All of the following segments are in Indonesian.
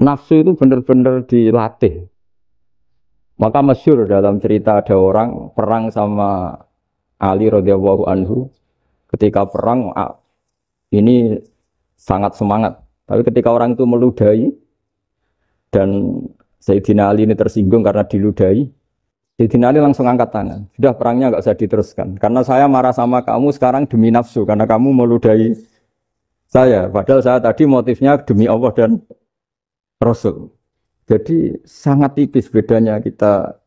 Nafsu itu benar-benar dilatih. Maka masyhur dalam cerita ada orang perang sama Ali radhiyallahu anhu. Ketika perang ini sangat semangat. Tapi ketika orang itu meludahi dan Sayyidina Ali ini tersinggung karena diludahi, Sayyidina Ali langsung angkat tangan. Sudah perangnya nggak usah diteruskan. Karena saya marah sama kamu sekarang demi nafsu karena kamu meludahi saya. Padahal saya tadi motifnya demi Allah dan Rasul. Jadi sangat tipis bedanya kita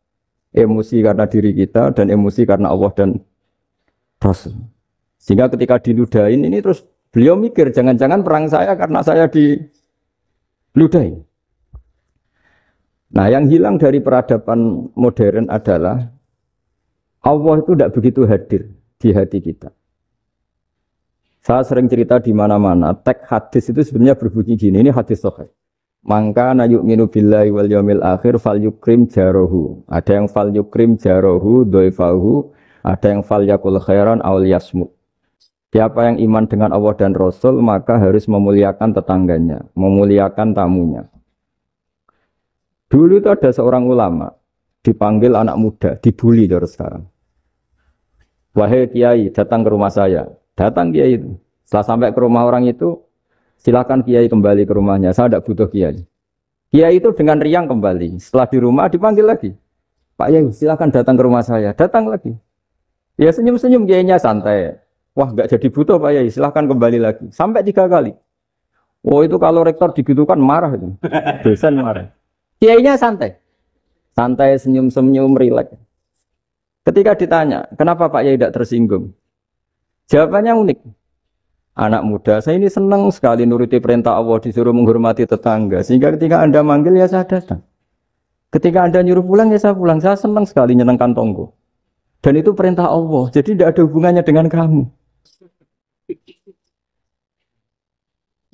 emosi karena diri kita dan emosi karena Allah dan Rasul. Sehingga ketika diludahin ini terus beliau mikir jangan-jangan perang saya karena saya diludahin. Nah yang hilang dari peradaban modern adalah Allah itu tidak begitu hadir di hati kita. Saya sering cerita di mana-mana, teks hadis itu sebenarnya berbunyi gini, ini hadis sahih. Mangka na yu'minu billahi wal yaumil akhir fal yukrim jarohu. Ada yang fal yukrim jarohu doifahu, ada yang fal yakul khairan aw yasmut. Siapa yang iman dengan Allah dan Rasul maka harus memuliakan tetangganya, memuliakan tamunya. Dulu itu ada seorang ulama dipanggil anak muda, dibully dari sekarang. Wahai kiai, datang ke rumah saya. Datang kiai itu. Setelah sampai ke rumah orang itu, silakan kiai kembali ke rumahnya. Saya tidak butuh kiai. Kiai itu dengan riang kembali. Setelah di rumah dipanggil lagi. Pak Yai, silakan datang ke rumah saya. Datang lagi. Ya senyum-senyum kiainya santai. Wah nggak jadi butuh Pak Yai. Silakan kembali lagi. Sampai 3 kali. Oh itu kalau rektor digitukan marah itu. Dosen marah. Kiainya santai. Santai senyum-senyum rileks. Ketika ditanya, kenapa Pak Yai tidak tersinggung? Jawabannya unik. Anak muda, saya ini senang sekali nuruti perintah Allah, disuruh menghormati tetangga. Sehingga ketika Anda manggil, ya saya datang. Ketika Anda nyuruh pulang, ya saya pulang. Saya senang sekali nyenangkan tonggo. Dan itu perintah Allah, jadi tidak ada hubungannya dengan kamu.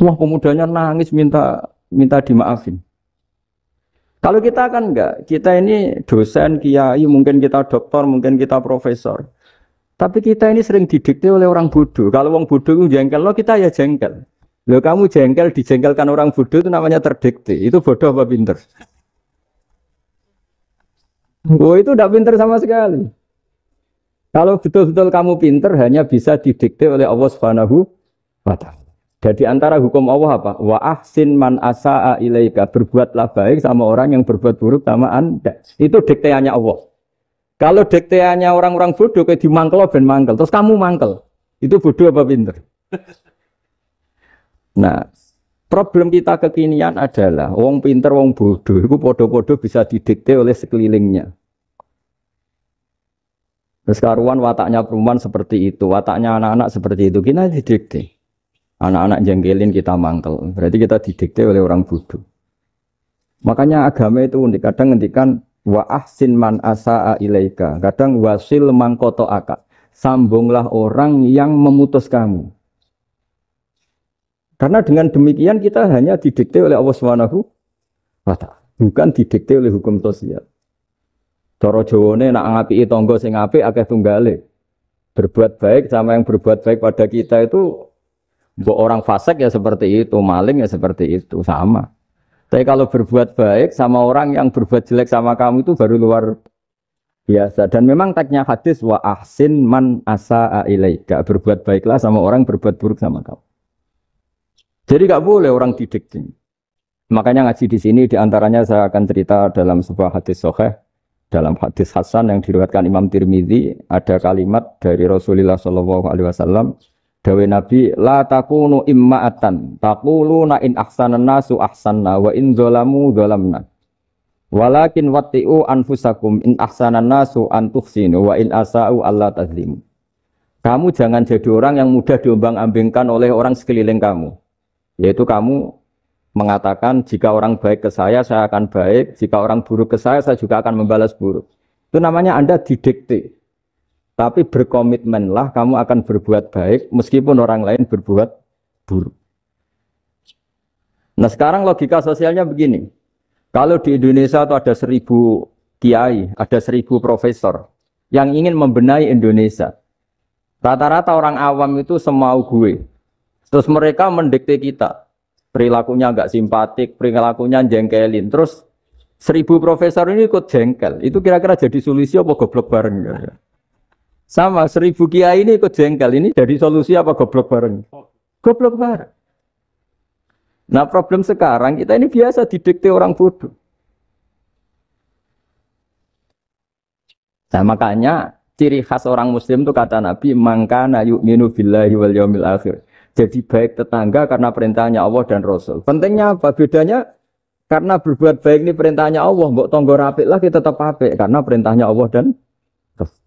Wah, pemudanya nangis minta dimaafin. Kalau kita kan enggak, kita ini dosen, kiai, mungkin kita doktor, mungkin kita profesor. Tapi kita ini sering didikte oleh orang bodoh. Kalau orang bodoh itu jengkel, lo kita ya jengkel. Lo kamu jengkel, dijengkelkan orang bodoh itu namanya terdikte. Itu bodoh apa pinter? Oh itu tidak pinter sama sekali. Kalau betul-betul kamu pinter hanya bisa didikte oleh Allah Subhanahu wa ta'ala. Jadi antara hukum Allah apa? Wa ahsin man asa'a ilaika. Berbuatlah baik sama orang yang berbuat buruk sama Anda. Itu dikteannya Allah. Kalau dikteannya orang-orang bodoh kayak dimangkel ben mangkel, terus kamu mangkel. Itu bodoh apa pinter? Nah, problem kita kekinian adalah wong pinter, wong bodoh itu podo-podo bisa didikte oleh sekelilingnya. Terus karuan wataknya perempuan seperti itu, wataknya anak-anak seperti itu, kita didikte. Anak-anak jengkelin kita mangkel, berarti kita didikte oleh orang bodoh. Makanya agama itu unik, kadang ngendikan wa ahsin man asa'a ilaika, kadang wasil man qata'aka, sambunglah orang yang memutus kamu. Karena dengan demikian kita hanya didikte oleh Allah Subhanahu wa ta'ala, bukan didikte oleh hukum sosial. Cara Jawane nak ngapiki tangga sing apik akeh tunggale. Berbuat baik sama yang berbuat baik pada kita itu mbok orang fasik ya seperti itu, maling ya seperti itu, sama. Tapi kalau berbuat baik sama orang yang berbuat jelek sama kamu itu baru luar biasa. Dan memang teksnya hadis wa ahsin man asa'a ilaika. Berbuat baiklah sama orang berbuat buruk sama kamu. Jadi enggak boleh orang didikte. Makanya ngaji di sini diantaranya saya akan cerita dalam sebuah hadis sahih, dalam hadis hasan yang diriwayatkan Imam Tirmidzi ada kalimat dari Rasulullah SAW. Dawe Nabi la takunu imma'atan taquluna in ahsanan nasu ahsanna wa in zalamu zalamna walakin watti'u anfusakum in ahsanan nasu an tuhsinu wa in asa'u alla tazlimu. Kamu jangan jadi orang yang mudah diombang-ambingkan oleh orang sekeliling kamu, yaitu kamu mengatakan jika orang baik ke saya akan baik, jika orang buruk ke saya juga akan membalas buruk. Itu namanya Anda didikte. Tapi berkomitmenlah kamu akan berbuat baik meskipun orang lain berbuat buruk. Nah sekarang logika sosialnya begini. Kalau di Indonesia itu ada 1000 kiai, ada 1000 profesor yang ingin membenahi Indonesia. Rata-rata orang awam itu semau gue. Terus mereka mendikte kita. perilakunya nggak simpatik, perilakunya jengkelin. Terus 1000 profesor ini ikut jengkel. Itu kira-kira jadi solusi apa goblok bareng? Sama 1000 kiai ini ikut jengkel. Ini jadi solusi apa goblok bareng? Goblok bareng. Nah problem sekarang kita ini biasa didikte orang bodoh. Nah makanya ciri khas orang muslim itu kata Nabi mangkana yu'minu billahi wal yaumil akhir. Jadi baik tetangga karena perintahnya Allah dan Rasul. Pentingnya apa? Bedanya karena berbuat baik ini perintahnya Allah, mbok tonggo apik lah kita tetap apik karena perintahnya Allah dan Rasul.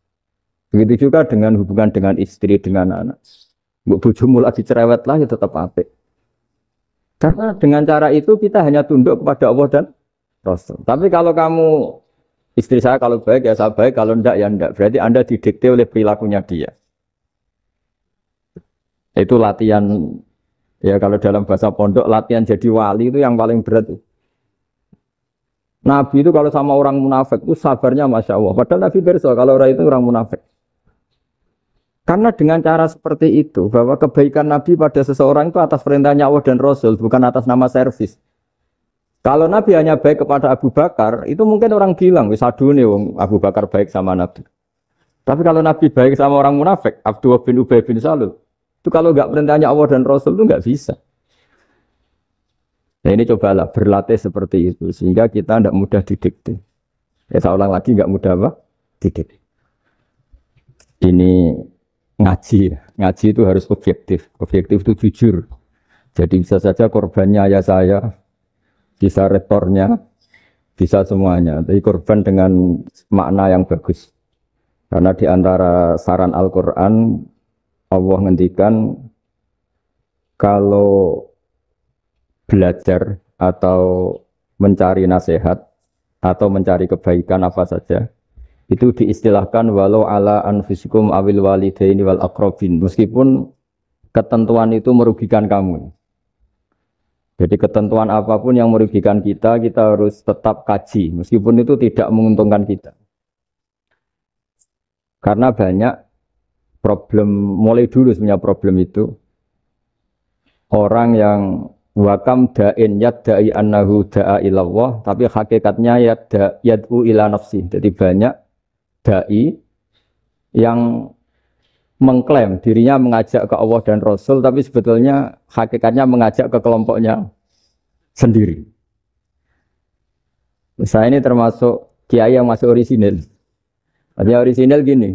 Begitu juga dengan hubungan dengan istri, dengan anak. Mbok bojomu lagi cerewet lah kita tetap apik. Karena dengan cara itu kita hanya tunduk kepada Allah dan Rasul. Tapi kalau kamu istri saya kalau baik ya saya baik, kalau enggak ya enggak. Berarti Anda didikte oleh perilakunya dia. Itu latihan, ya kalau dalam bahasa pondok, latihan jadi wali itu yang paling berat. Nabi itu kalau sama orang munafik itu sabarnya Masya Allah. Padahal Nabi berso kalau orang itu orang munafik. Karena dengan cara seperti itu, bahwa kebaikan Nabi pada seseorang itu atas perintahnya Allah dan Rasul, bukan atas nama servis. Kalau Nabi hanya baik kepada Abu Bakar, itu mungkin orang bilang, wis aduh nih Abu Bakar baik sama Nabi. Tapi kalau Nabi baik sama orang munafik, Abdullah bin Ubay bin Salul, itu kalau nggak perintahnya Allah dan Rasul itu nggak bisa. Nah ini cobalah berlatih seperti itu, sehingga kita tidak mudah didikte. Ya saya ulang lagi nggak mudah apa? Didikte. Ini ngaji itu harus objektif. Objektif itu jujur. Jadi bisa saja korbannya ayah saya, bisa rektornya, bisa semuanya. Tapi korban dengan makna yang bagus. Karena di antara saran Al-Quran, Allah ngendikan kalau belajar atau mencari nasihat atau mencari kebaikan apa saja itu diistilahkan walau ala anfusikum awil walidaini wal aqrabin, meskipun ketentuan itu merugikan kamu. Jadi ketentuan apapun yang merugikan kita harus tetap kaji meskipun itu tidak menguntungkan kita. Karena banyak problem, mulai dulu sebenarnya problem itu orang yang wakam da'in yadda'i annahu da'a ilallah tapi hakikatnya yad'u ila nafsi. Jadi banyak da'i yang mengklaim dirinya mengajak ke Allah dan Rasul tapi sebetulnya hakikatnya mengajak ke kelompoknya sendiri. Saya ini termasuk kiai yang masih orisinil. Artinya orisinil gini,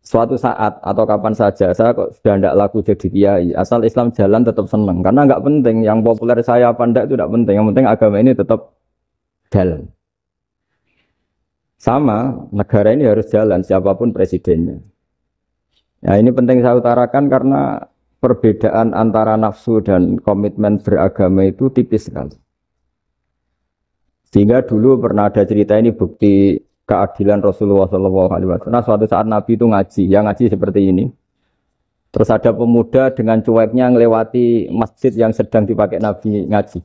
suatu saat atau kapan saja saya kok sudah tidak laku jadi kiai, asal Islam jalan tetap senang, karena nggak penting yang populer saya apa enggak itu tidak penting, yang penting agama ini tetap jalan. Sama negara ini harus jalan siapapun presidennya. Nah ini penting saya utarakan karena perbedaan antara nafsu dan komitmen beragama itu tipis sekali. Sehingga dulu pernah ada cerita ini bukti keadilan Rasulullah SAW. Nah suatu saat Nabi itu ngaji, yang ngaji seperti ini. Terus ada pemuda dengan cueknya ngelewati masjid yang sedang dipakai Nabi ngaji.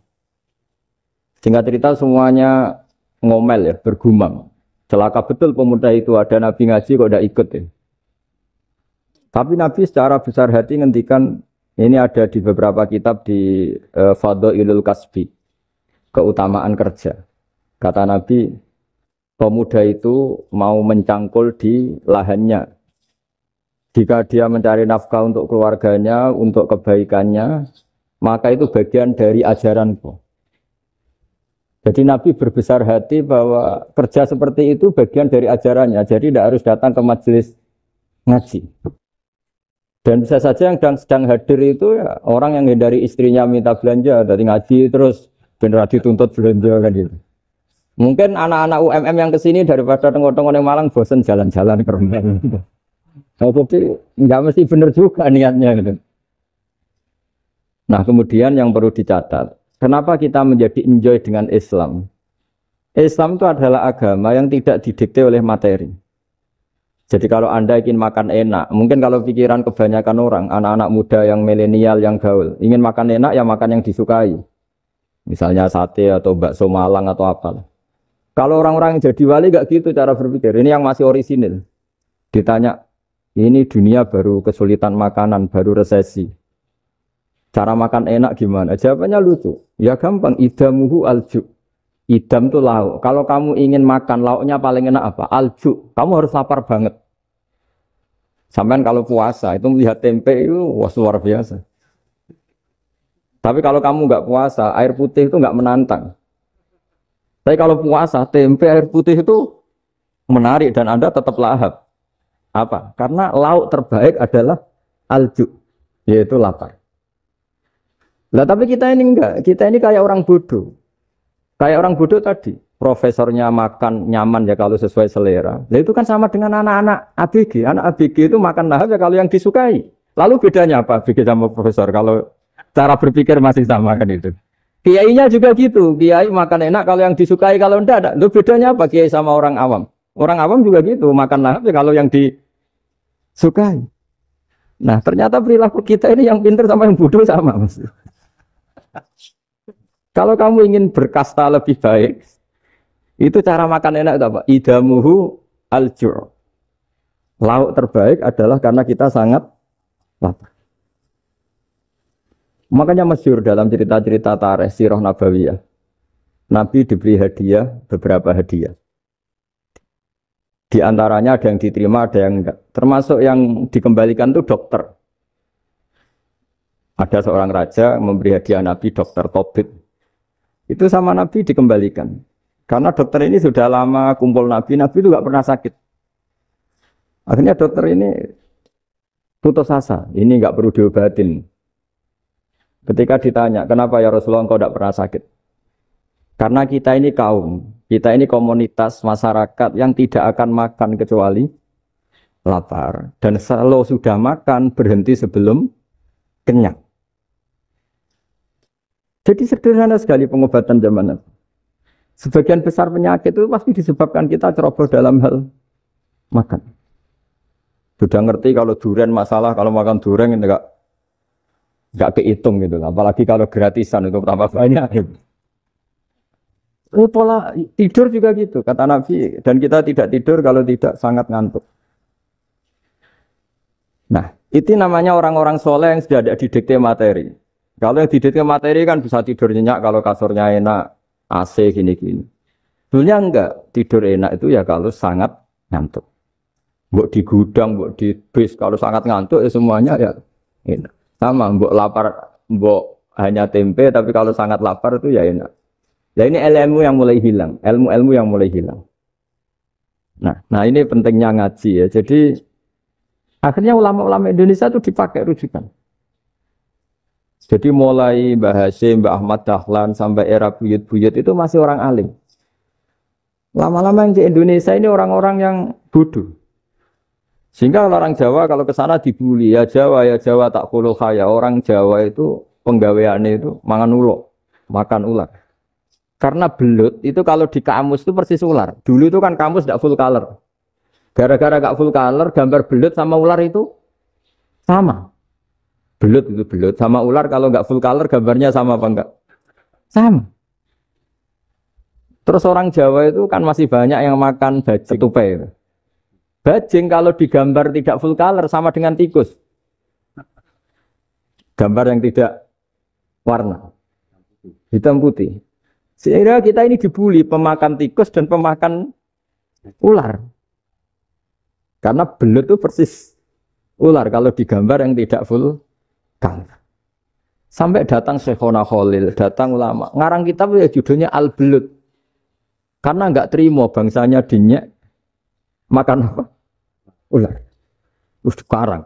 Singkat cerita semuanya ngomel ya, bergumam. Celaka betul pemuda itu, ada Nabi ngaji kok tidak ikut ya. Tapi Nabi secara besar hati ngendikan, ini ada di beberapa kitab di Fadhailul Kasbi, keutamaan kerja. Kata Nabi, pemuda itu mau mencangkul di lahannya. Jika dia mencari nafkah untuk keluarganya, untuk kebaikannya, maka itu bagian dari ajaranku. Jadi Nabi berbesar hati bahwa kerja seperti itu bagian dari ajarannya. Jadi tidak harus datang ke majelis ngaji. Dan bisa saja yang sedang hadir itu ya, orang yang hindari istrinya minta belanja, dari ngaji terus benar dituntut belanja kan gitu. Mungkin anak-anak UMM yang kesini daripada tengok-tengok yang Malang bosan jalan-jalan ke Rembang. Jadi nggak mesti benar juga niatnya gitu. Nah kemudian yang perlu dicatat, kenapa kita menjadi enjoy dengan Islam? Islam itu adalah agama yang tidak didikte oleh materi. Jadi kalau Anda ingin makan enak, mungkin kalau pikiran kebanyakan orang, anak-anak muda yang milenial, yang gaul, ingin makan enak ya makan yang disukai. Misalnya sate atau bakso Malang atau apa. Kalau orang-orang yang jadi wali gak gitu cara berpikir. Ini yang masih orisinil. Ditanya, ini dunia baru kesulitan makanan, baru resesi. Cara makan enak gimana? Jawabannya lucu. Ya gampang, idamuhu alju. Idam itu lauk. Kalau kamu ingin makan lauknya paling enak apa? Alju. Kamu harus lapar banget. Sampai kalau puasa itu melihat tempe itu wah luar biasa. Tapi kalau kamu nggak puasa, air putih itu nggak menantang. Tapi kalau puasa, tempe air putih itu menarik dan Anda tetap lahap. Apa? Karena lauk terbaik adalah alju, yaitu lapar. Lah tapi kita ini enggak, kita ini kayak orang bodoh. Kayak orang bodoh tadi, profesornya makan nyaman ya kalau sesuai selera. Nah itu kan sama dengan anak-anak ABG. Anak ABG itu makan lahap ya kalau yang disukai. Lalu bedanya apa ABG sama profesor? Kalau cara berpikir masih sama kan itu. Kiainya juga gitu. Kiai makan enak kalau yang disukai, kalau enggak. Lalu bedanya apa kiai sama orang awam? Orang awam juga gitu, makan lahap ya kalau yang disukai. Nah ternyata perilaku kita ini yang pintar sama yang bodoh sama mas. Kalau kamu ingin berkasta lebih baik, itu cara makan enak itu apa? Idamuhu al-jur. Lauk terbaik adalah karena kita sangat lapar. Makanya masyhur dalam cerita-cerita tarikh sirah nabawiyah. Nabi diberi hadiah, beberapa hadiah. Di antaranya ada yang diterima, ada yang enggak. Termasuk yang dikembalikan itu dokter. Ada seorang raja memberi hadiah Nabi dokter Tobit. Itu sama Nabi dikembalikan. Karena dokter ini sudah lama kumpul Nabi itu nggak pernah sakit. Akhirnya dokter ini putus asa, ini nggak perlu diobatin. Ketika ditanya, kenapa ya Rasulullah engkau tidak pernah sakit? Karena kita ini kaum, kita ini komunitas masyarakat yang tidak akan makan kecuali lapar. Dan kalau sudah makan, berhenti sebelum kenyang. Jadi sederhana sekali pengobatan zaman itu. Sebagian besar penyakit itu pasti disebabkan kita ceroboh dalam hal makan. Sudah ngerti kalau durian masalah, kalau makan durian enggak kehitung gitu. Apalagi kalau gratisan itu tambah banyak. Gitu. Pola tidur juga gitu, kata Nabi. Dan kita tidak tidur kalau tidak sangat ngantuk. Nah, itu namanya orang-orang soleh yang sudah ada didikte materi. Kalau yang didikte materi kan bisa tidur nyenyak kalau kasurnya enak, AC gini-gini. Sebenarnya enggak, tidur enak itu ya kalau sangat ngantuk. Mbok di gudang, mbok di bis, kalau sangat ngantuk ya semuanya ya enak. Sama, mbok lapar, mbok hanya tempe, tapi kalau sangat lapar itu ya enak. Ya ini ilmu yang mulai hilang, ilmu-ilmu yang mulai hilang. Nah ini pentingnya ngaji ya. Jadi akhirnya ulama-ulama Indonesia itu dipakai rujukan. Jadi mulai Mbah Hasyim, Mbah Ahmad Dahlan sampai era buyut-buyut itu masih orang alim. Lama-lama yang di Indonesia ini orang-orang yang bodoh. Sehingga orang Jawa kalau ke sana dibully, ya Jawa tak kulul khaya. Orang Jawa itu penggaweannya itu mangan ulo, makan ular. Karena belut itu kalau di kamus itu persis ular. Dulu itu kan kamus tidak full color. Gara-gara gak full color, gambar belut sama ular itu sama. Belut itu belut sama ular kalau nggak full color gambarnya sama apa enggak? Sama. Terus orang Jawa itu kan masih banyak yang makan bajing tupai. Bajing kalau digambar tidak full color sama dengan tikus. Gambar yang tidak warna hitam putih. Sehingga kita ini dibully pemakan tikus dan pemakan ular. Karena belut itu persis ular kalau digambar yang tidak full color. Sampai datang Syekhona Khalil, datang ulama. Ngarang kitab ya judulnya Al-Belut. Karena enggak terima bangsanya dinyek makan apa? Ular. Terus karang.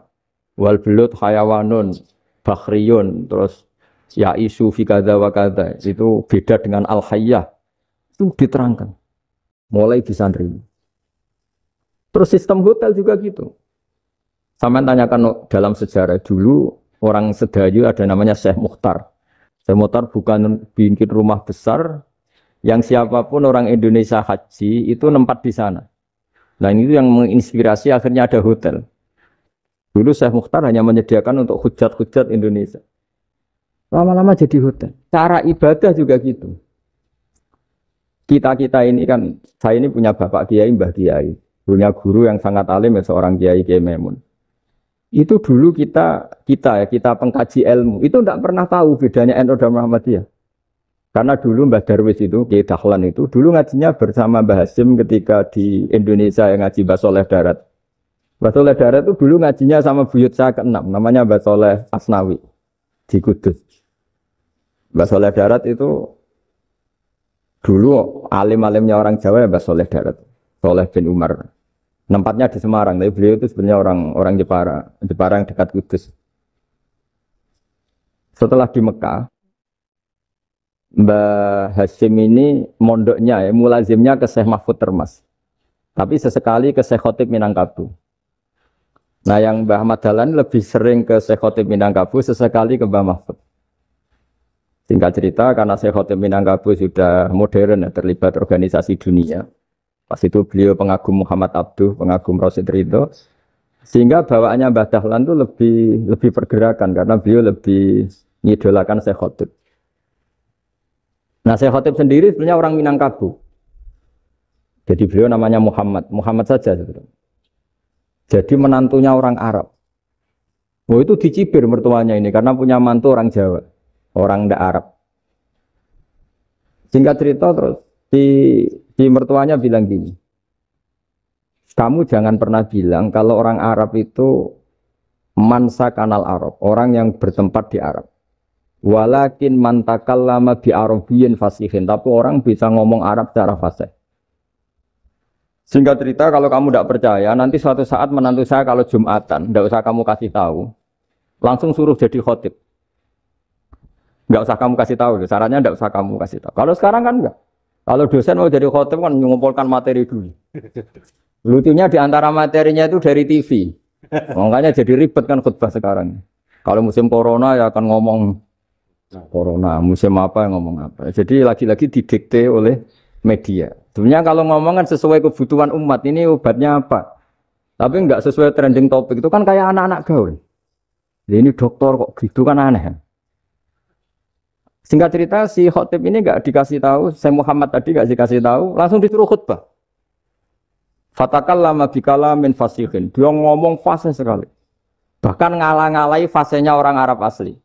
Wal belut hayawanun bakhriyun terus ya isu fi kadza wa kadza. Itu beda dengan al-hayyah. Itu diterangkan. Mulai bisa nerima. Terus sistem hotel juga gitu. Sampai tanyakan dalam sejarah dulu orang Sedayu ada namanya Syekh Mukhtar. Syekh Mukhtar bukan bikin rumah besar yang siapapun orang Indonesia haji itu nempat di sana. Nah itu yang menginspirasi akhirnya ada hotel. Dulu Syekh Mukhtar hanya menyediakan untuk hujat-hujat Indonesia. Lama-lama jadi hotel. Cara ibadah juga gitu. Kita ini kan, saya ini punya bapak kiai, mbah kiai. Punya guru yang sangat alim ya seorang kiai Maimun. Itu dulu kita pengkaji ilmu itu tidak pernah tahu bedanya NU dan Muhammadiyah. Karena dulu Mbah Darwis itu, Kiai Dahlan itu dulu ngajinya bersama Mbah Hasim ketika di Indonesia yang ngaji Mbah Soleh Darat. Mbah Soleh Darat itu dulu ngajinya sama buyut saya ke-6, namanya Mbah Soleh Asnawi di Kudus. Mbah Soleh Darat itu dulu alim-alimnya orang Jawa ya Mbah Soleh Darat, Soleh bin Umar. Tempatnya di Semarang, tapi beliau itu sebenarnya orang Jepara yang dekat Kudus. Setelah di Mekah, Mbah Hasyim ini mondoknya ya, mulazimnya ke Syekh Mahfud Termas. Tapi sesekali ke Syekh Khotib Minangkabau. Nah yang Mbah Ahmad Dahlan lebih sering ke Syekh Khotib Minangkabau, sesekali ke Mbah Mahfud. Singkat cerita, karena Syekh Khotib Minangkabau sudah modern ya, terlibat organisasi dunia. Pas itu beliau pengagum Muhammad Abduh, pengagum Rasid Ridho. Sehingga bawaannya Mbah Dahlan itu lebih pergerakan, karena beliau lebih mengidolakan Syekh Khotib. Nah, Syekh Khotib sendiri sebenarnya orang Minangkabau. Jadi beliau namanya Muhammad saja sebetulnya. Jadi menantunya orang Arab. Oh itu dicibir mertuanya ini karena punya mantu orang Jawa, orang ndak Arab. Singkat cerita terus di mertuanya bilang gini, kamu jangan pernah bilang kalau orang Arab itu mansa kanal Arab, orang yang bertempat di Arab. Walakin mantakallama bi arabiyyin fasihin, tapi orang bisa ngomong Arab secara fasih. Singkat cerita, kalau kamu tidak percaya, nanti suatu saat menantu saya kalau Jumatan, tidak usah kamu kasih tahu, langsung suruh jadi khotib. Tidak usah kamu kasih tahu, syaratnya tidak usah kamu kasih tahu. Kalau sekarang kan enggak. Kalau dosen mau jadi khotib kan mengumpulkan materi dulu. Lucunya di antara materinya itu dari TV. Makanya jadi ribet kan khutbah sekarang. Kalau musim corona ya akan ngomong corona, musim apa yang ngomong apa. Jadi lagi-lagi didikte oleh media. Sebenarnya kalau ngomong kan sesuai kebutuhan umat, ini obatnya apa. Tapi enggak sesuai trending topik, itu kan kayak anak-anak gaul. Ini dokter kok gitu kan aneh. Singkat cerita si khotib ini enggak dikasih tahu, Syekh Muhammad tadi enggak dikasih tahu, langsung disuruh khutbah. Fatakallama bikalamin fasihin. Dia ngomong fasih sekali. Bahkan ngalah-ngalahi fasihnya orang Arab asli.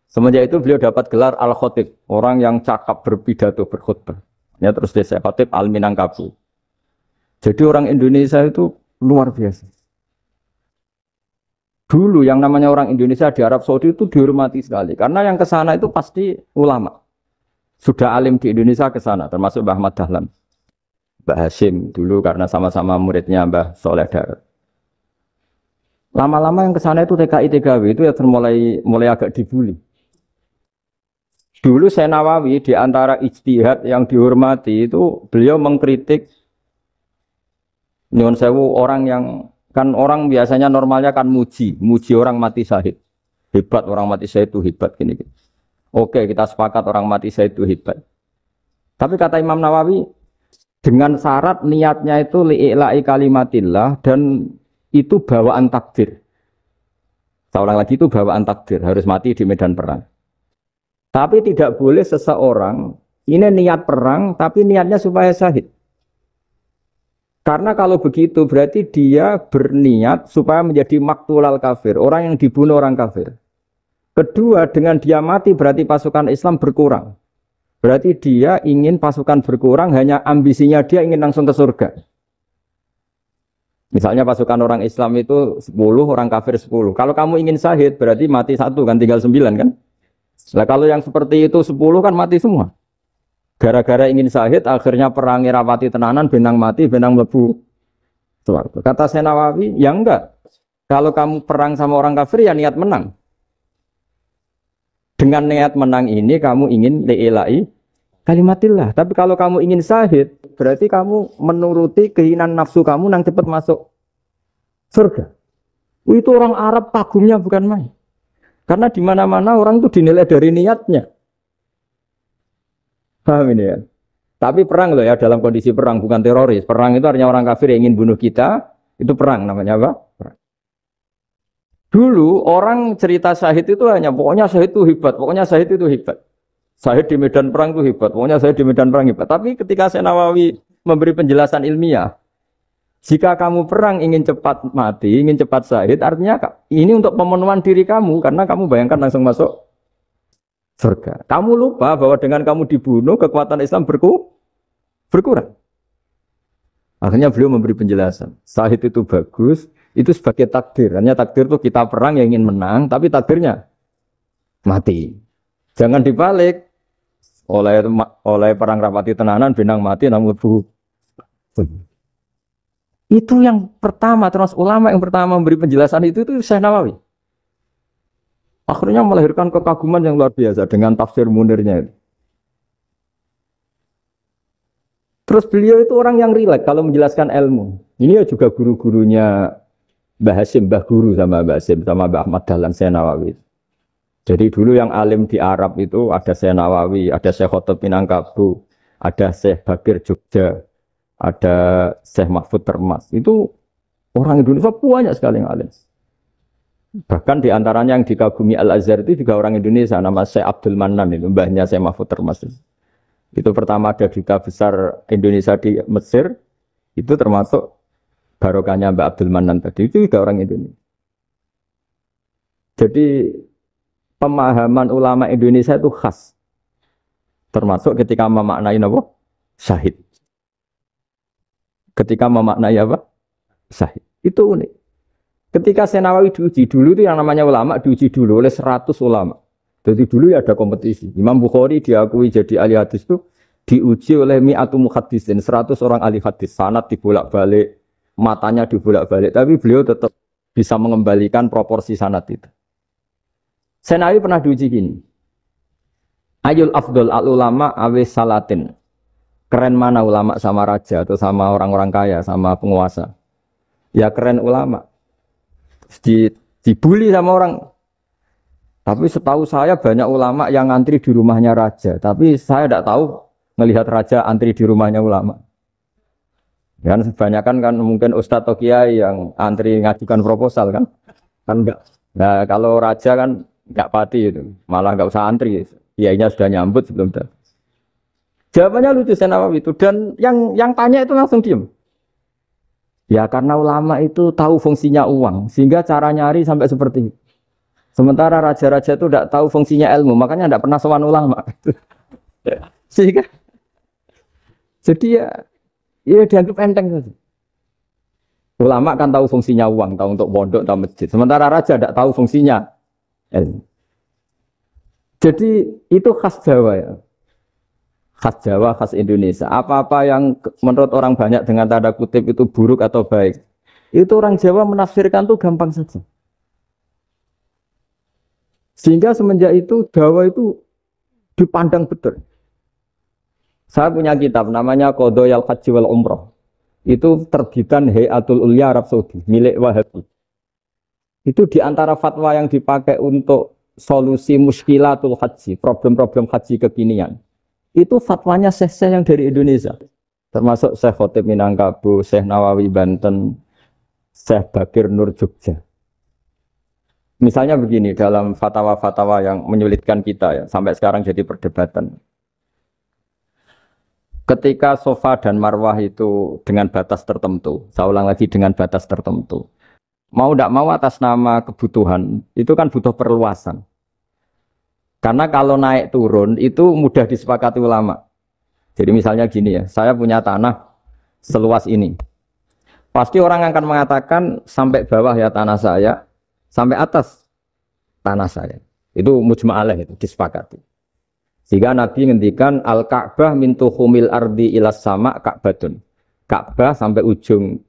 Semenjak itu beliau dapat gelar Al-Khotib, orang yang cakap berpidato berkhutbah. Ya terus dia Syekh Khotib Al-Minangkabau. Jadi orang Indonesia itu luar biasa. Dulu yang namanya orang Indonesia di Arab Saudi itu dihormati sekali. Karena yang ke sana itu pasti ulama. Sudah alim di Indonesia ke sana, termasuk Mbah Ahmad Dahlan. Mbah Hasyim dulu karena sama-sama muridnya Mbah Soleh Darat. Lama-lama yang ke sana itu TKI TKW itu ya mulai agak dibully. Dulu Syekh Nawawi di antara ijtihad yang dihormati itu beliau mengkritik nyuwun sewu orang yang kan orang biasanya normalnya kan muji orang mati syahid. Hebat orang mati syahid itu hebat gini. Oke, kita sepakat orang mati syahid itu hebat. Tapi kata Imam Nawawi dengan syarat niatnya itu li'ila'i kalimatillah dan itu bawaan takdir. Saya ulang lagi, itu bawaan takdir, harus mati di medan perang. Tapi tidak boleh seseorang ini niat perang tapi niatnya supaya syahid. Karena kalau begitu berarti dia berniat supaya menjadi maktulal kafir, orang yang dibunuh orang kafir. Kedua, dengan dia mati berarti pasukan Islam berkurang. Berarti dia ingin pasukan berkurang, hanya ambisinya dia ingin langsung ke surga. Misalnya pasukan orang Islam itu 10, orang kafir 10. Kalau kamu ingin syahid berarti mati 1 kan, tinggal 9 kan. Nah kalau yang seperti itu 10 kan mati semua. Gara-gara ingin syahid akhirnya perangi rapati tenanan, benang mati, benang mlebu. Kata Syekh Nawawi, ya enggak. Kalau kamu perang sama orang kafir ya niat menang. Dengan niat menang ini kamu ingin li'ila'i kalimatillah. Tapi kalau kamu ingin syahid, berarti kamu menuruti keinginan nafsu kamu yang cepat masuk surga. Itu orang Arab kagumnya bukan main. Karena di mana-mana orang itu dinilai dari niatnya. Paham ini ya? Tapi perang loh ya, dalam kondisi perang, bukan teroris. Perang itu artinya orang kafir yang ingin bunuh kita, itu perang namanya apa? Perang. Dulu orang cerita syahid itu hanya pokoknya syahid itu hebat, pokoknya syahid itu hebat. Syahid di medan perang itu hebat, pokoknya syahid di medan perang hebat. Tapi ketika Syekh Nawawi memberi penjelasan ilmiah, Jika kamu perang ingin cepat mati, ingin cepat syahid, artinya ini untuk pemenuhan diri kamu karena kamu bayangkan langsung masuk surga. Kamu lupa bahwa dengan kamu dibunuh kekuatan Islam berkurang. Akhirnya beliau memberi penjelasan. Syahid itu bagus, itu sebagai takdir. Hanya takdir itu kita perang yang ingin menang, tapi takdirnya mati. Jangan dibalik. Oleh perang rapati tenanan benang mati namun itu yang pertama, terus ulama yang pertama memberi penjelasan itu Syekh Nawawi. Akhirnya melahirkan kekaguman yang luar biasa dengan tafsir Munirnya itu. Terus beliau itu orang yang rileks kalau menjelaskan ilmu. Ini ya juga guru-gurunya Mbah Hasyim, Mbah Guru sama Mbah Hasyim sama Mbah Ahmad Dahlan Syekh Nawawi. Jadi dulu yang alim di Arab itu ada Syekh Nawawi, ada Syekh Khotib Minangkabau, ada Syekh Bakir Jogja, ada Syekh Mahfud Termas. Itu orang Indonesia banyak sekali yang alim. Bahkan di antaranya yang dikagumi Al-Azhar itu juga orang Indonesia, nama Syekh Abdul Manan, itu mbahnya Syekh Mahfud Termas. Itu pertama ada duta besar Indonesia di Mesir, itu termasuk barokahnya Mbak Abdul Manan tadi, itu juga orang Indonesia. Jadi pemahaman ulama Indonesia itu khas. Termasuk ketika memaknai apa? Syahid. Ketika memaknai apa? Syahid. Itu unik. Ketika Syekh Nawawi diuji dulu itu yang namanya ulama diuji dulu oleh 100 ulama. Jadi dulu ya ada kompetisi. Imam Bukhari diakui jadi ahli hadis itu diuji oleh mi'atu muhaddisin, 100 orang ahli hadis. Sanad dibolak-balik, matanya dibolak-balik, tapi beliau tetap bisa mengembalikan proporsi sanad itu. Syekh Nawawi pernah diuji gini. Ayul afdol al ulama awis salatin. Keren mana ulama sama raja atau sama orang-orang kaya, sama penguasa? Ya keren ulama. Dibully sama orang. Tapi setahu saya banyak ulama yang antri di rumahnya raja. Tapi saya tidak tahu melihat raja antri di rumahnya ulama. Kan kebanyakan kan mungkin ustadz atau kiai yang antri ngajukan proposal kan enggak. Nah kalau raja kan enggak pati itu, malah enggak usah antri. Kiainya sudah nyambut sebelum datang. Jawabannya lucu Syekh Nawawi itu, dan yang tanya itu langsung diem. Ya karena ulama itu tahu fungsinya uang, sehingga cara nyari sampai seperti itu. Sementara raja-raja itu tidak tahu fungsinya ilmu, makanya tidak pernah sowan ulama. Sehingga jadi ya dianggap enteng saja. Ulama kan tahu fungsinya uang, tahu untuk pondok, tahu masjid. Sementara raja tidak tahu fungsinya ilmu. Jadi itu khas Jawa ya. Khas Jawa, khas Indonesia. Apa-apa yang menurut orang banyak dengan tanda kutip itu buruk atau baik, itu orang Jawa menafsirkan tuh gampang saja. Sehingga semenjak itu Jawa itu dipandang betul. Saya punya kitab namanya Qadhayal Haji wal Umrah. Itu terbitan Hayatul Ulya Arab Saudi, milik Wahabi. Itu diantara fatwa yang dipakai untuk solusi muskilatul haji, problem-problem haji kekinian. Itu fatwanya syekh-syekh yang dari Indonesia. Termasuk Syekh Khotib Minangkabau, Syekh Nawawi Banten, Syekh Bakir Nur Jogja. Misalnya begini, dalam fatwa-fatwa yang menyulitkan kita ya, sampai sekarang jadi perdebatan. Ketika Safa dan Marwah itu dengan batas tertentu, saya ulang lagi dengan batas tertentu. Mau tidak mau atas nama kebutuhan, itu kan butuh perluasan. Karena kalau naik turun itu mudah disepakati ulama. Jadi misalnya gini ya, saya punya tanah seluas ini. Pasti orang akan mengatakan sampai bawah ya tanah saya, sampai atas tanah saya. Itu mujma' alaih, itu disepakati. Sehingga Nabi ngendikan al-Ka'bah min tuhumil ardi ilas sama Ka'batun. Ka'bah sampai ujung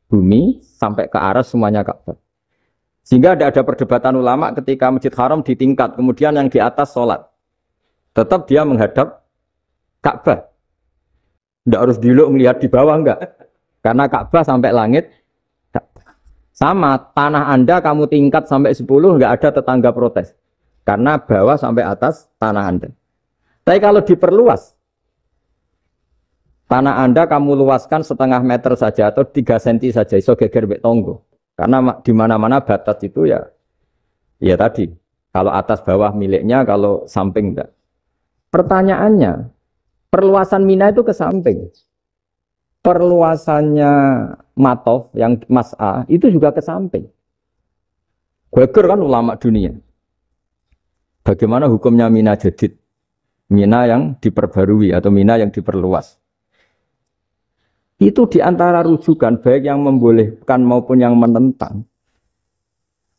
bumi, sampai ke aras semuanya Ka'bah. Sehingga ada perdebatan ulama ketika Masjid Haram di tingkat, kemudian yang di atas sholat. Tetap dia menghadap Ka'bah. Tidak harus dulu melihat di bawah, enggak. Karena Ka'bah sampai langit. Sama, tanah Anda kamu tingkat sampai 10, enggak ada tetangga protes. Karena bawah sampai atas tanah Anda. Tapi kalau diperluas, tanah Anda kamu luaskan setengah meter saja atau 3 cm saja, iso geger mbek tonggo. Karena di mana-mana batas itu ya tadi. Kalau atas bawah miliknya, kalau samping enggak. Pertanyaannya, perluasan Mina itu ke samping. perluasannya Matof yang Mas'a itu juga ke samping. Geger kan ulama dunia. Bagaimana hukumnya Mina Jadid? Mina yang diperbarui atau Mina yang diperluas. Itu diantara rujukan baik yang membolehkan maupun yang menentang.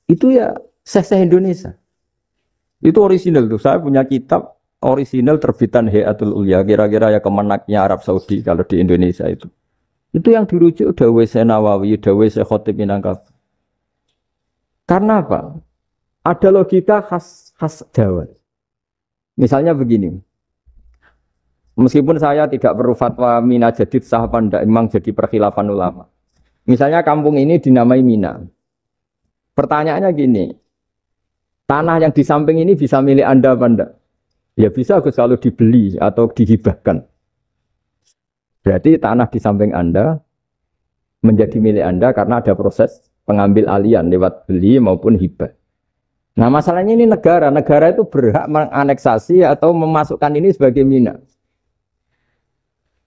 Itu ya Syekh Indonesia. Itu orisinal tuh. Saya punya kitab orisinal terbitan Hayatul Ulya. Kira-kira ya kemenaknya Arab Saudi kalau di Indonesia itu. Itu yang dirujuk Dawei Syekh Nawawi, Dawei Syekh Khotib Minangkabau. Karena apa? Ada logika khas Jawa. Misalnya begini. Meskipun saya tidak perlu fatwa Mina Jadid sah apa enggak, memang jadi perkhilafan ulama. Misalnya kampung ini dinamai Mina. Pertanyaannya gini. Tanah yang di samping ini bisa milik Anda apa enggak? Ya bisa kalau dibeli atau dihibahkan. Berarti tanah di samping Anda menjadi milik Anda karena ada proses pengambil alian lewat beli maupun hibah. Nah masalahnya ini negara itu berhak menganeksasi atau memasukkan ini sebagai Mina.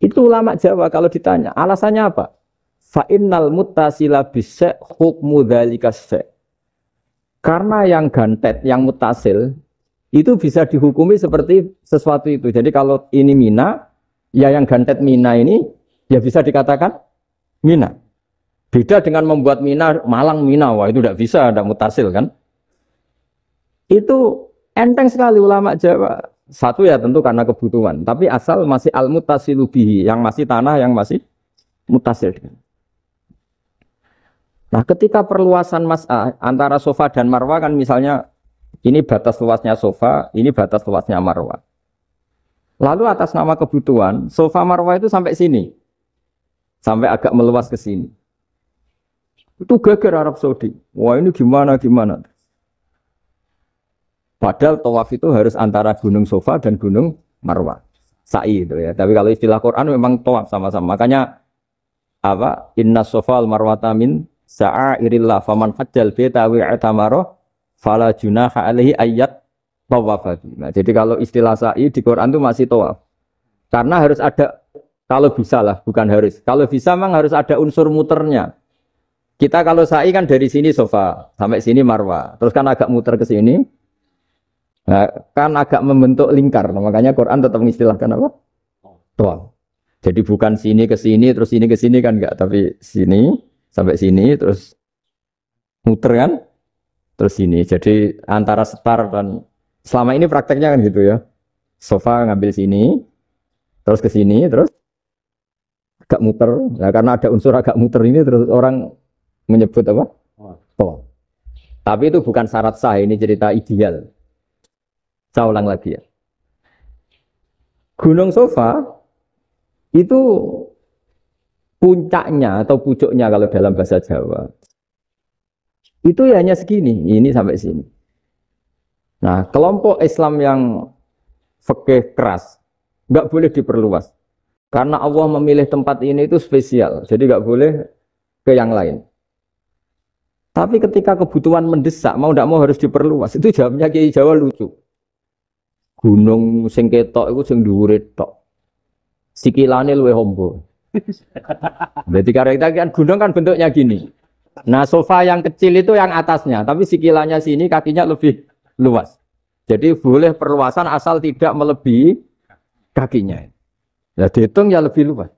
Itu ulama Jawa kalau ditanya, alasannya apa? Fa'innal muttasila bisya' hukmu dzalika syai'. Karena yang gantet, yang mutasil itu bisa dihukumi seperti sesuatu itu. Jadi kalau ini Mina, ya yang gantet Mina ini ya bisa dikatakan Mina. Beda dengan membuat Mina, Malang Mina, wah itu tidak bisa, tidak mutasil kan. Itu enteng sekali ulama Jawa. Satu ya tentu karena kebutuhan, tapi asal masih al-muttasilu bihi, yang masih tanah yang masih mutasil. Nah, ketika perluasan mas'ah antara sofa dan marwah kan misalnya ini batas luasnya sofa, ini batas luasnya marwah. Lalu atas nama kebutuhan, sofa marwah itu sampai sini. Sampai agak meluas ke sini. Itu geger Arab Saudi. Wah, ini gimana? Padahal tawaf itu harus antara gunung Sofa dan gunung Marwah. Sa'i itu ya. Tapi kalau istilah Quran memang tawaf sama-sama. Makanya apa? Inna Sofa al-Marwata min sa'airillah faman hajjal baita wa i'tamara fala junaha alaihi ayyat tawafati. Nah, jadi kalau istilah sa'i di Quran itu masih tawaf. Karena harus ada, kalau bisa lah, bukan harus. Kalau bisa memang harus ada unsur muternya. Kita kalau sa'i kan dari sini Sofa sampai sini Marwah. Terus kan agak muter ke sini. Nah, kan agak membentuk lingkar, nah, makanya Quran tetap mengistilahkan apa? Tawaf. Jadi bukan sini ke sini, terus sini ke sini kan enggak, tapi sini sampai sini, terus muter kan, terus sini. Jadi antara setar dan selama ini prakteknya kan gitu ya. Sofa ngambil sini, terus ke sini, terus agak muter. Nah, karena ada unsur agak muter ini, terus orang menyebut apa? Tawaf. Tapi itu bukan syarat sah, ini cerita ideal. Saya ulang lagi ya. Gunung Sofa itu puncaknya atau pucuknya kalau dalam bahasa Jawa. Itu ya hanya segini, ini sampai sini. Nah, kelompok Islam yang fikih keras nggak boleh diperluas. Karena Allah memilih tempat ini itu spesial, jadi nggak boleh ke yang lain. Tapi ketika kebutuhan mendesak, mau tidak mau harus diperluas. Itu jawabnya Kiai Jawa lucu. Gunung sing ketok iku sing dhuwure tok. Sikilane luwih hombo. Berarti kan gunung kan bentuknya gini. Nah, sofa yang kecil itu yang atasnya, tapi sikilannya sini kakinya lebih luas. Jadi boleh perluasan asal tidak melebihi kakinya. Ya dihitung ya lebih luas.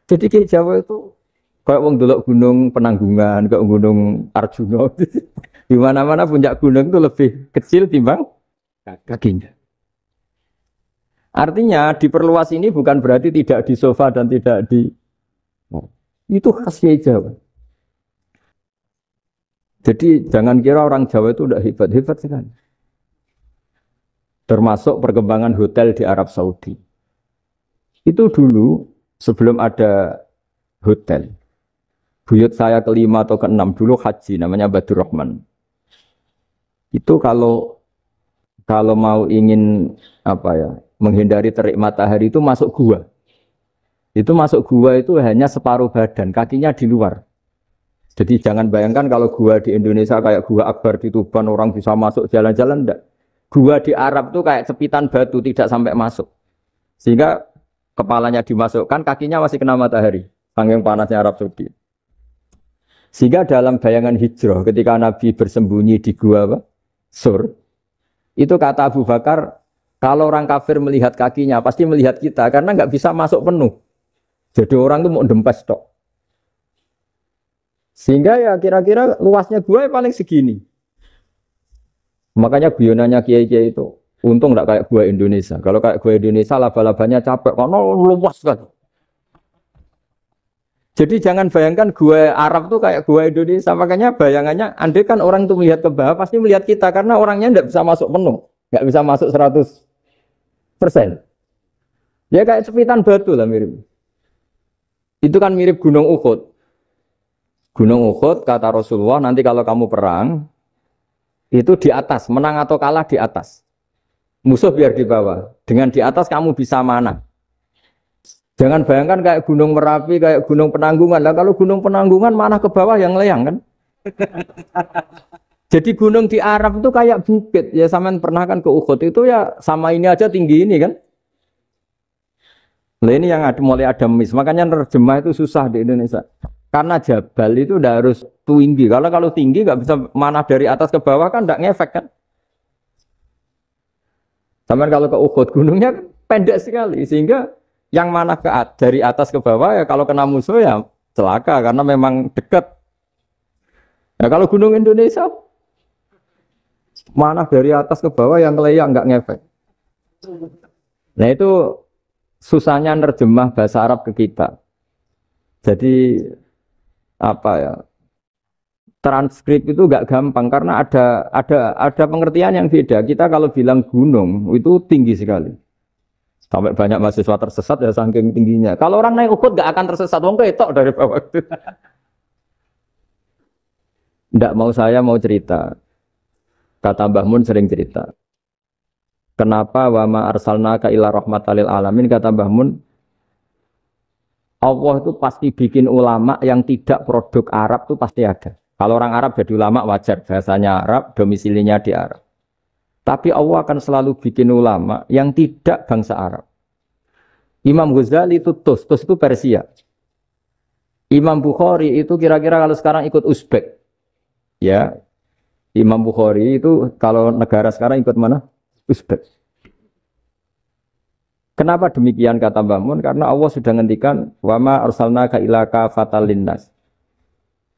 Jadi Kiai Jawa itu kayak wong delok gunung Penanggungan, kayak gunung Arjuna. Di mana-mana puncak gunung itu lebih kecil timbang kakinya. Artinya diperluas ini bukan berarti tidak di sofa dan tidak di itu khas Kiai Jawa. Jadi jangan kira orang Jawa itu udah hebat-hebat sekali. Termasuk perkembangan hotel di Arab Saudi. Itu dulu sebelum ada hotel. Buyut saya kelima atau keenam dulu haji namanya Badur Rahman. Itu kalau mau ingin apa ya? Menghindari terik matahari itu masuk gua. Itu masuk gua itu hanya separuh badan, kakinya di luar. Jadi jangan bayangkan kalau gua di Indonesia kayak gua Akbar di Tuban orang bisa masuk jalan-jalan, enggak. Gua di Arab tuh kayak cepitan batu tidak sampai masuk. Sehingga kepalanya dimasukkan, kakinya masih kena matahari. saking panasnya Arab Saudi. Sehingga dalam bayangan hijrah ketika Nabi bersembunyi di gua apa? Sur, itu kata Abu Bakar, kalau orang kafir melihat kakinya pasti melihat kita karena nggak bisa masuk penuh. Jadi orang itu mau dempes tok. Sehingga ya kira-kira luasnya gua paling segini. Makanya guyonannya kiai-kiai itu untung nggak kayak gua Indonesia. Kalau kayak gua Indonesia laba-labanya capek karena luas kan. Jadi jangan bayangkan gua Arab tuh kayak gua Indonesia. Makanya bayangannya, andai kan orang itu melihat ke bawah pasti melihat kita karena orangnya nggak bisa masuk penuh, nggak bisa masuk 100%. Ya kayak cepitan batu lah mirip. Itu kan mirip Gunung Uhud. Gunung Uhud kata Rasulullah nanti kalau kamu perang itu di atas, menang atau kalah di atas. Musuh biar di bawah. Dengan di atas kamu bisa mana? Jangan bayangkan kayak Gunung Merapi, kayak Gunung Penanggungan. Lah kalau Gunung Penanggungan mana ke bawah yang layang kan? Jadi gunung di Arab itu kayak bukit. Ya sampean pernah kan ke Uhud itu ya sama ini aja tinggi ini kan? Nah ini yang mulai ada mis. Makanya nerjemah itu susah di Indonesia. Karena jabal itu udah harus tinggi. Kalau tinggi nggak bisa mana dari atas ke bawah kan nggak ngefek kan? Sampean kalau ke Uhud gunungnya pendek sekali sehingga yang mana dari atas ke bawah ya kalau kena musuh ya celaka karena memang dekat. Ya kalau gunung Indonesia mana dari atas ke bawah yang layang nggak ngefek. Nah itu susahnya nerjemah bahasa Arab ke kita. Jadi apa ya? Transkrip itu nggak gampang karena ada pengertian yang beda. Kita kalau bilang gunung itu tinggi sekali. Sampai banyak mahasiswa tersesat ya saking tingginya. Kalau orang naik Uhud gak akan tersesat, wong ketok dari bawah itu. Ndak mau saya mau cerita. Kata Mbah Mun sering cerita. Kenapa wa ma arsalnaka illa rahmatan lil alamin kata Mbah Mun. Allah itu pasti bikin ulama yang tidak produk Arab itu pasti ada. Kalau orang Arab jadi ulama wajar, bahasanya Arab, domisilinya di Arab. Tapi Allah akan selalu bikin ulama yang tidak bangsa Arab. Imam Ghazali itu Tus itu Persia. Imam Bukhari itu kira-kira kalau sekarang ikut Uzbek. Ya, Imam Bukhari itu kalau negara sekarang ikut mana? Uzbek. Kenapa demikian kata Mbah Mun? Karena Allah sudah ngendikan wama arsalnaka illa kafatan linnas.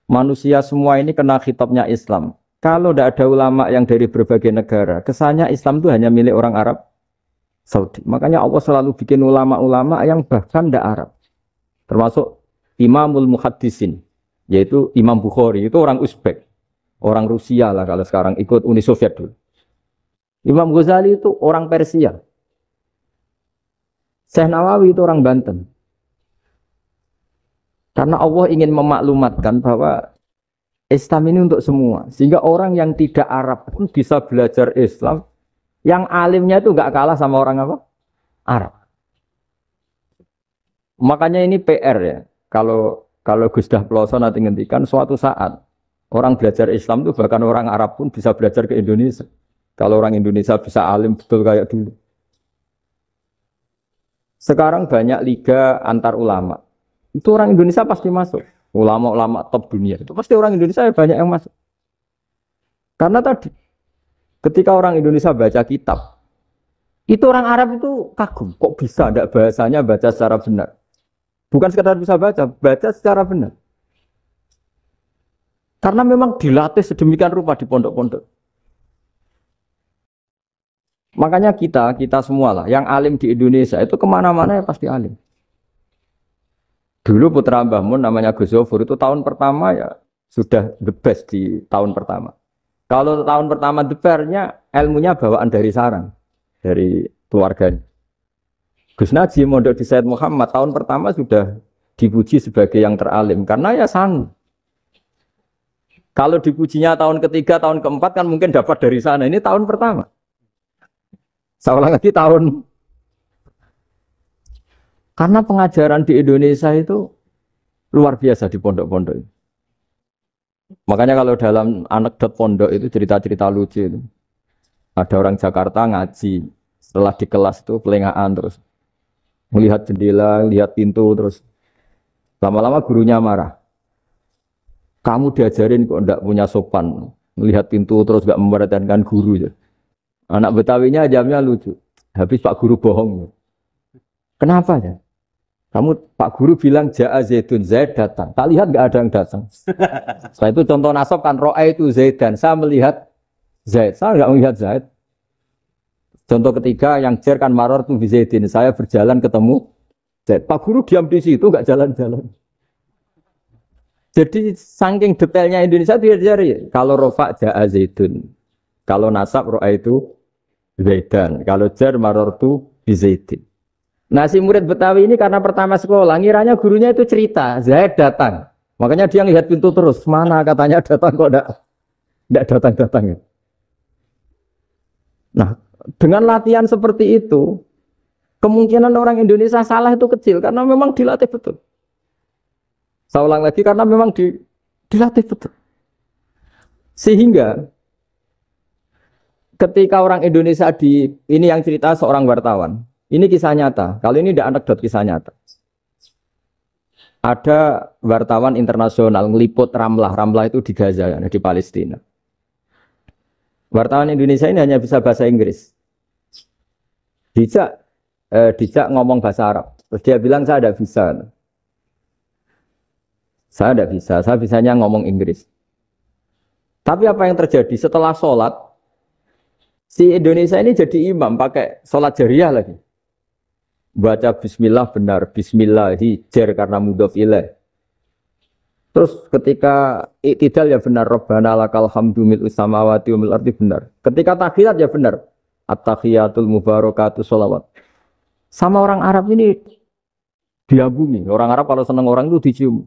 Manusia semua ini kena khitabnya Islam. Kalau tidak ada ulama yang dari berbagai negara, kesannya Islam itu hanya milik orang Arab Saudi. Makanya Allah selalu bikin ulama-ulama yang bahkan tidak Arab. Termasuk Imamul Muhaddisin, yaitu Imam Bukhari, itu orang Uzbek. Orang Rusia lah kalau sekarang ikut Uni Soviet dulu. Imam Ghazali itu orang Persia. Syekh Nawawi itu orang Banten. Karena Allah ingin memaklumatkan bahwa Islam ini untuk semua. Sehingga orang yang tidak Arab pun bisa belajar Islam. Yang alimnya itu nggak kalah sama orang apa? Arab. Makanya ini PR ya. Kalau Gus Dah Ploso nanti ngendikan suatu saat orang belajar Islam itu bahkan orang Arab pun bisa belajar ke Indonesia. Kalau orang Indonesia bisa alim betul kayak dulu. Sekarang banyak liga antar ulama. Itu orang Indonesia pasti masuk. Ulama-ulama top dunia itu pasti orang Indonesia banyak yang masuk. Karena tadi ketika orang Indonesia baca kitab, itu orang Arab itu kagum, kok bisa ada bahasanya baca secara benar. Bukan sekedar bisa baca secara benar. Karena memang dilatih sedemikian rupa di pondok-pondok. Makanya kita semua lah, yang alim di Indonesia itu kemana-mana ya pasti alim. Dulu putra Mbah Mun namanya Gus Zofur itu tahun pertama ya sudah the best di tahun pertama. Kalau tahun pertama the best-nya ilmunya bawaan dari sarang, dari keluarganya. Gus Najim mondok di Said Muhammad tahun pertama sudah dipuji sebagai yang teralim karena ya sanggup. Kalau dipujinya tahun ketiga, tahun keempat kan mungkin dapat dari sana. Ini tahun pertama. Saya ulang lagi tahun. Karena pengajaran di Indonesia itu luar biasa di pondok-pondok. Makanya kalau dalam anekdot pondok itu cerita-cerita lucu itu. Ada orang Jakarta ngaji. Setelah di kelas itu pelengahan terus. Melihat jendela, lihat pintu terus. Lama-lama gurunya marah. Kamu diajarin kok ndak punya sopan. Melihat pintu terus gak memperhatikan guru. Ya. Anak Betawinya jamnya lucu. Habis Pak Guru bohong. Kenapa ya? Kamu Pak Guru bilang Ja'a Zaidun, Zaid datang. Tak lihat gak ada yang datang. Setelah itu contoh nasab kan Ro'a itu Zaidan. Saya melihat Zaid. Saya gak melihat Zaid. Contoh ketiga yang jer kan Maror tuh Zaidin. Saya berjalan ketemu Zaid. Pak Guru diam di situ gak jalan-jalan. Jadi saking detailnya Indonesia dia cari. Kalau rofa Ja'a Zaidun. Kalau nasab ro'a itu Zaidan. Kalau jar maror itu Zaidin. Nah si murid Betawi ini karena pertama sekolah. Ngiranya gurunya itu cerita. Zaid datang. Makanya dia ngelihat pintu terus. Mana katanya datang kok enggak datang-datang. Nah dengan latihan seperti itu. Kemungkinan orang Indonesia salah itu kecil. Karena memang dilatih betul. Saya ulang lagi karena memang dilatih betul. Sehingga ketika orang Indonesia ini yang cerita seorang wartawan. Ini kisah nyata. Kali ini tidak anekdot, kisah nyata. Ada wartawan internasional ngeliput Ramlah. Ramlah itu di Gaza, di Palestina. Wartawan Indonesia ini hanya bisa bahasa Inggris. Dijak ngomong bahasa Arab. Terus dia bilang saya tidak bisa. Saya tidak bisa, saya bisanya ngomong Inggris. Tapi apa yang terjadi setelah sholat, si Indonesia ini jadi imam pakai sholat jariyah lagi. Baca bismillah benar, bismillahi jar karena mudhof ilaih. Terus ketika iktidal ya benar, Rabbana lakal hamdu mil'us samawati wa mil'ul ardi benar. Ketika tahiyat ya benar, at-tahiyatul mubarakatuh sholawat. Sama orang Arab ini diagumi. Orang Arab kalau senang orang itu dicium.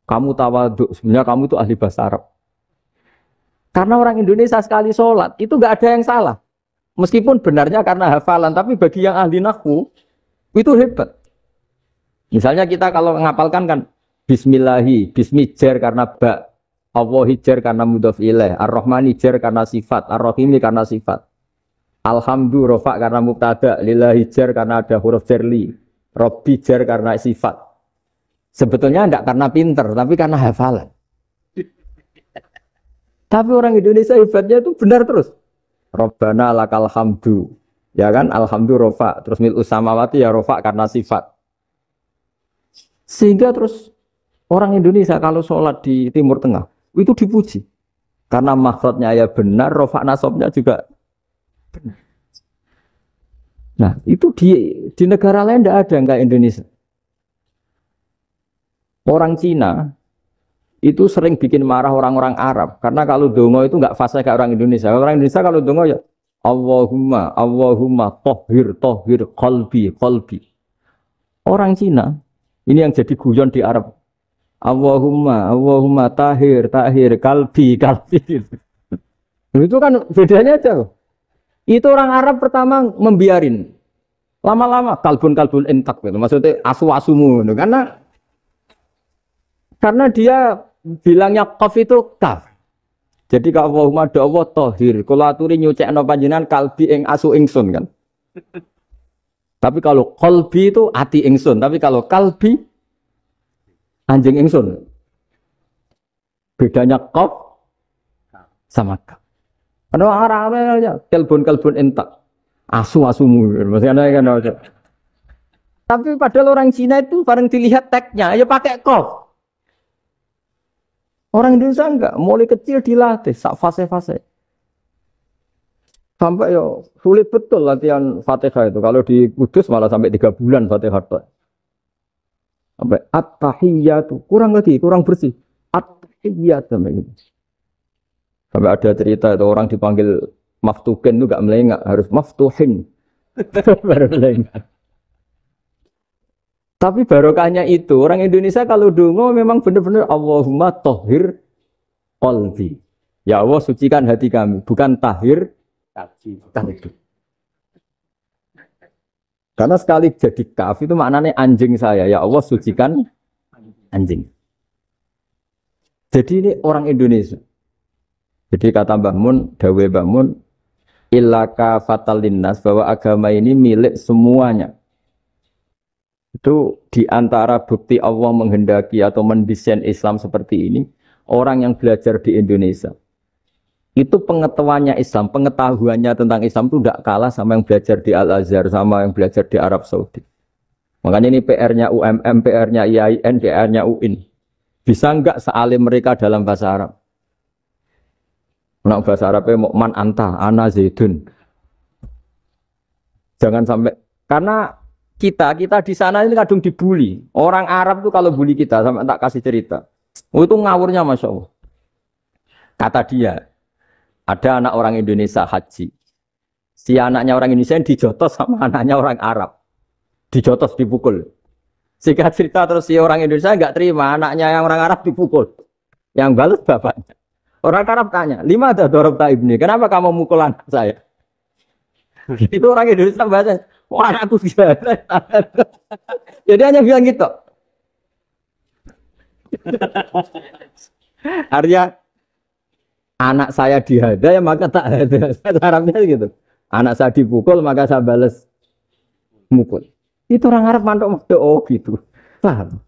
Kamu tawaduk, sebenarnya kamu itu ahli bahasa Arab. Karena orang Indonesia sekali sholat, itu nggak ada yang salah. Meskipun benarnya karena hafalan, tapi bagi yang ahli nahwu, itu hebat. Misalnya kita kalau ngapalkan kan, Bismillahi, Bismi jar karena ba, Allahi jar karena mudhof ilaih, Ar-Rahmani jar karena sifat, Ar-Rahimi karena sifat. Alhamdu rofa karena mubtada, Lillahi jar karena ada huruf jarli, Robbi jar karena sifat. Sebetulnya tidak karena pinter, tapi karena hafalan. Tapi orang Indonesia hebatnya itu benar terus. Rabbana lakal hamdu. Ya kan, alhamdu rofa. Terus mil'us samawati ya rofa karena sifat. Sehingga terus orang Indonesia kalau sholat di Timur Tengah, itu dipuji. Karena makhrajnya ya benar, rofa nasobnya juga benar. Nah, itu di negara lain tidak ada enggak Indonesia. Orang Cina itu sering bikin marah orang-orang Arab karena kalau dongo itu nggak fasih kayak orang Indonesia. Orang Indonesia kalau dongo ya Allahumma tohir qalbi. Orang Cina ini yang jadi guyon di Arab. Allahumma tahir kalbi. Itu kan bedanya aja. Itu orang Arab pertama membiarin. Lama-lama kalbun entak gitu. Maksudnya asu-asumu gitu. Karena dia bilangnya qaf itu kaf. Jadi kalau Allahumma do Allah tohir. Kalau aturi nyucekno panjenengan kalbi ing asu ingsun kan. Tapi kalau qalbi itu ati ingsun. Tapi kalau kalbi anjing ingsun. Bedanya qaf sama kaf. Karena orang-orangnya kalbun entak. Asu-asumu. Maksudnya kan. Tapi padahal orang Cina itu bareng dilihat teksnya ya pakai qaf. Orang Indonesia enggak, mulai kecil dilatih, sak fase-fase. Sampai yo sulit betul latihan Fatihah itu. Kalau di Kudus malah sampai 3 bulan Fatihah. Sampai at-tahiyyatu, kurang bersih. At-tahiyyatu sampai ada cerita itu orang dipanggil maftuhin itu enggak melengak, harus maftuhin. Baru melengak. Tapi barokahnya itu orang Indonesia kalau dongo memang benar-benar Allahumma tohir qalbi. Ya Allah sucikan hati kami, bukan tahir kalbi. Karena sekali jadi kaf itu maknanya anjing saya. Ya Allah sucikan anjing. Jadi ini orang Indonesia. Jadi kata Mbah Mun, Dawe Mbah Mun, illaka fatal linnas, bahwa agama ini milik semuanya. Itu di antara bukti Allah menghendaki atau mendesain Islam seperti ini, orang yang belajar di Indonesia itu pengetahuannya Islam, pengetahuannya tentang Islam itu tidak kalah sama yang belajar di Al-Azhar, sama yang belajar di Arab Saudi. Makanya ini PR-nya UMM, PR-nya IAIN, PR-nya UIN. Bisa enggak sealim mereka dalam bahasa Arab? Nah, bahasa Arabnya mau man anta, ana zaidun. Jangan sampai, karena kita di sana ini kadung dibully. Orang Arab tuh kalau bully kita, sampai tak kasih cerita. Oh, itu ngawurnya Masya Allah. Kata dia, ada anak orang Indonesia haji. Si anaknya orang Indonesia dijotos sama anaknya orang Arab. Dijotos, dipukul. Singkat cerita terus si orang Indonesia enggak terima, anaknya yang orang Arab dipukul. Yang balas bapaknya. Orang Arab tanya, lima ada dorobta ibni, kenapa kamu mukul anak saya? Itu orang Indonesia bahasa, wah anakku bisa. Jadi hanya bilang gitu. Artinya anak saya dihada ya maka tak ada. Arabnya gitu. Anak saya dipukul maka saya balas mukul. Itu orang Arab mantuk oh gitu. Paham?